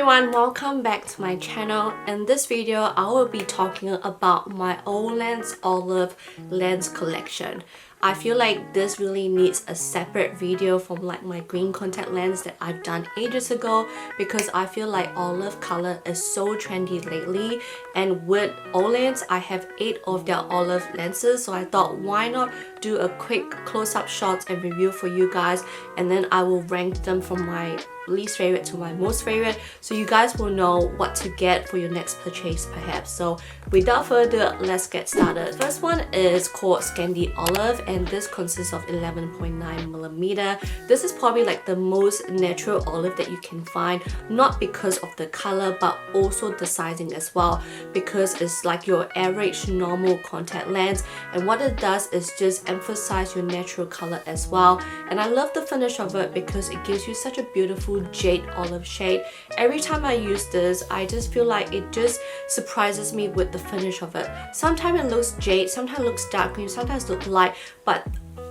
everyone, welcome back to my channel. In this video, I will be talking about my Olens olive lens collection. I feel like this really needs a separate video from like my green contact lens that I've done ages ago, because I feel like olive color is so trendy lately, and with Olens I have 8 of their olive lenses, so I thought why not do a quick close-up shots and review for you guys, and then I will rank them from my least favorite to my most favorite, so you guys will know what to get for your next purchase perhaps. So without further ado, let's get started. First one is called SCANDI Olive, and this consists of 11.9mm. This is probably like the most natural olive that you can find, not because of the color but also the sizing as well, because it's like your average normal contact lens, and what it does is just emphasize your natural color as well. And I love the finish of it because it gives you such a beautiful jade olive shade. Every time I use this, I just feel like it just surprises me with the finish of it. Sometimes it looks jade, sometimes it looks dark green, sometimes it looks light, but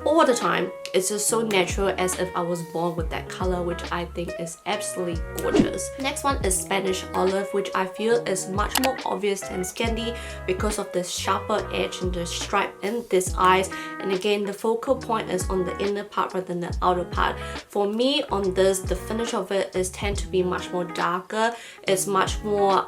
all the time it's just so natural, as if I was born with that color, which I think is absolutely gorgeous. Next one is Spanish Olive, which I feel is much more obvious than SCANDI because of the sharper edge and the stripe in this eyes, and again the focal point is on the inner part rather than the outer part. For me on this, the finish of it is tend to be much more darker. It's much more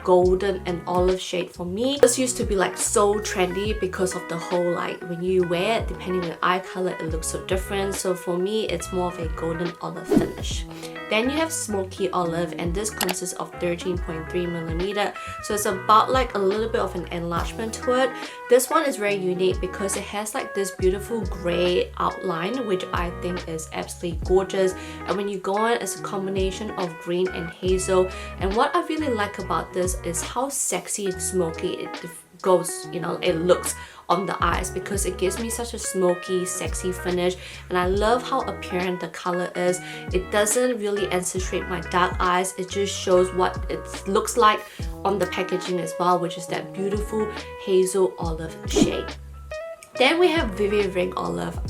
golden and olive shade for me. This used to be like so trendy because of the whole like when you wear it, depending on the eye color, it looks so different. So for me, it's more of a golden olive finish. Then you have Smoky Olive, and this consists of 13.3mm, so it's about like a little bit of an enlargement to it. This one is very unique because it has like this beautiful grey outline, which I think is absolutely gorgeous, and when you go on, it's a combination of green and hazel. And what I really like about this is how sexy and smoky it goes, you know, it looks on the eyes, because it gives me such a smoky, sexy finish, and I love how apparent the color is. It doesn't really accentuate my dark eyes, it just shows what it looks like on the packaging as well, which is that beautiful hazel olive shade. Then we have VIVI Ring Olive.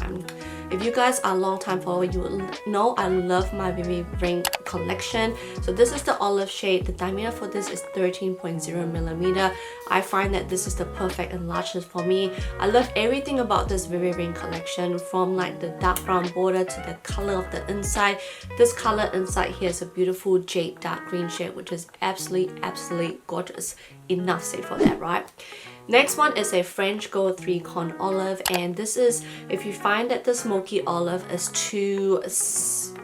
If you guys are long time followers, you will know I love my VIVI Ring collection. So this is the olive shade. The diameter for this is 13.0mm. I find that this is the perfect enlargement for me. I love everything about this VIVI Ring collection, from like the dark brown border to the color of the inside. This color inside here is a beautiful jade dark green shade, which is absolutely gorgeous. Enough said for that, right? Next one is a French Gold 3-Con Olive, and this is, if you find that the Smoky Olive is too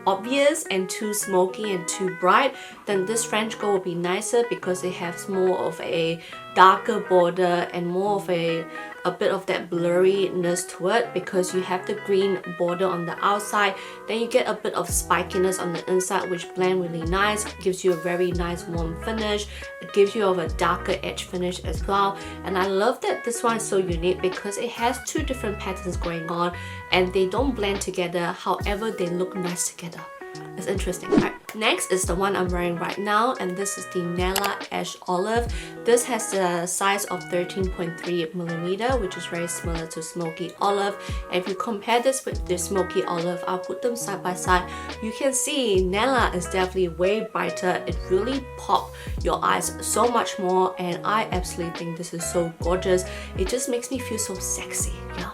obvious and too smoky and too bright, then this French Gold will be nicer because it has more of a darker border and more of a bit of that blurriness to it, because you have the green border on the outside, then you get a bit of spikiness on the inside, which blend really nice, gives you a very nice warm finish. It gives you a darker edge finish as well, and I love that this one is so unique because it has 2 different patterns going on and they don't blend together, however they look nice together. It's interesting, right? Next is the one I'm wearing right now, and this is the NELLA Ash Olive. This has the size of 13.3mm, which is very similar to Smoky Olive. And if you compare this with the Smoky Olive, I'll put them side by side. You can see NELLA is definitely way brighter. It really pops your eyes so much more, and I absolutely think this is so gorgeous. It just makes me feel so sexy, yeah,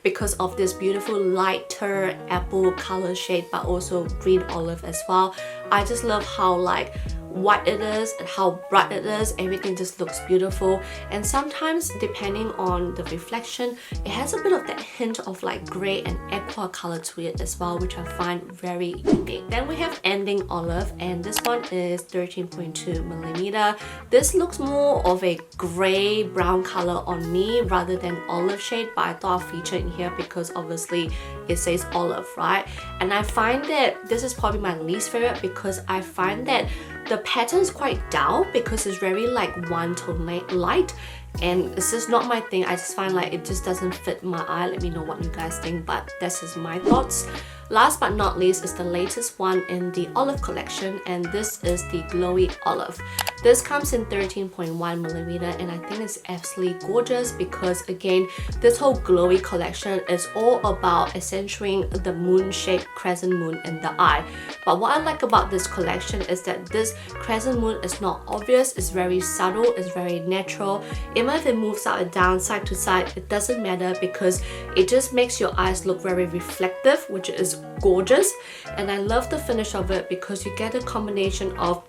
because of this beautiful lighter apple color shade, but also green olive as well. I just love how like white it is and how bright it is. Everything just looks beautiful, and sometimes depending on the reflection, it has a bit of that hint of like grey and aqua color to it as well, which I find very unique. Then we have Ending Olive, and this one is 13.2mm. This looks more of a grey brown color on me rather than olive shade, but I thought I'll feature in here because obviously it says olive, right? And I find that this is probably my least favorite because I find that the pattern is quite dull, because it's very like one tone light, and it's just not my thing. I just find like it just doesn't fit my eye. Let me know what you guys think, but this is my thoughts. Last but not least is the latest one in the olive collection, and this is the Glowy Olive. This comes in 13.1mm, and I think it's absolutely gorgeous because again, this whole Glowy collection is all about accentuating the moon-shaped crescent moon in the eye. But what I like about this collection is that this crescent moon is not obvious, it's very subtle, it's very natural. Even if it moves up and down, side to side, it doesn't matter because it just makes your eyes look very reflective, which is gorgeous. And I love the finish of it because you get a combination of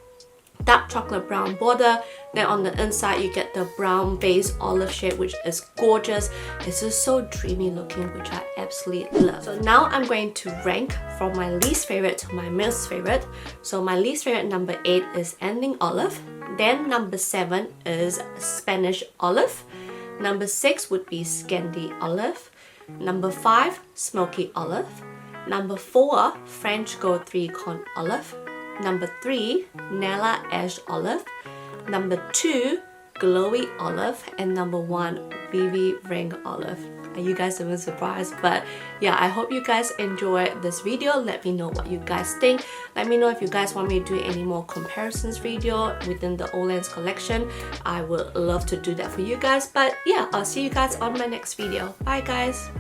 dark chocolate brown border, then on the inside you get the brown base olive shade, which is gorgeous. It's just so dreamy looking, which I absolutely love. So now I'm going to rank from my least favorite to my most favorite. So my least favorite, number 8, is Ending Olive. Then number 7 is Spanish Olive. Number 6 would be SCANDI Olive. Number 5, Smoky Olive. Number 4, French Gold 3-Con Olive. Number 3, Nella Ash Olive. Number 2, Glowy Olive. And number 1, VIVI Ring Olive. Are you guys even surprised? But yeah, I hope you guys enjoyed this video. Let me know what you guys think. Let me know if you guys want me to do any more comparisons video within the Olens collection. I would love to do that for you guys. But yeah, I'll see you guys on my next video. Bye guys!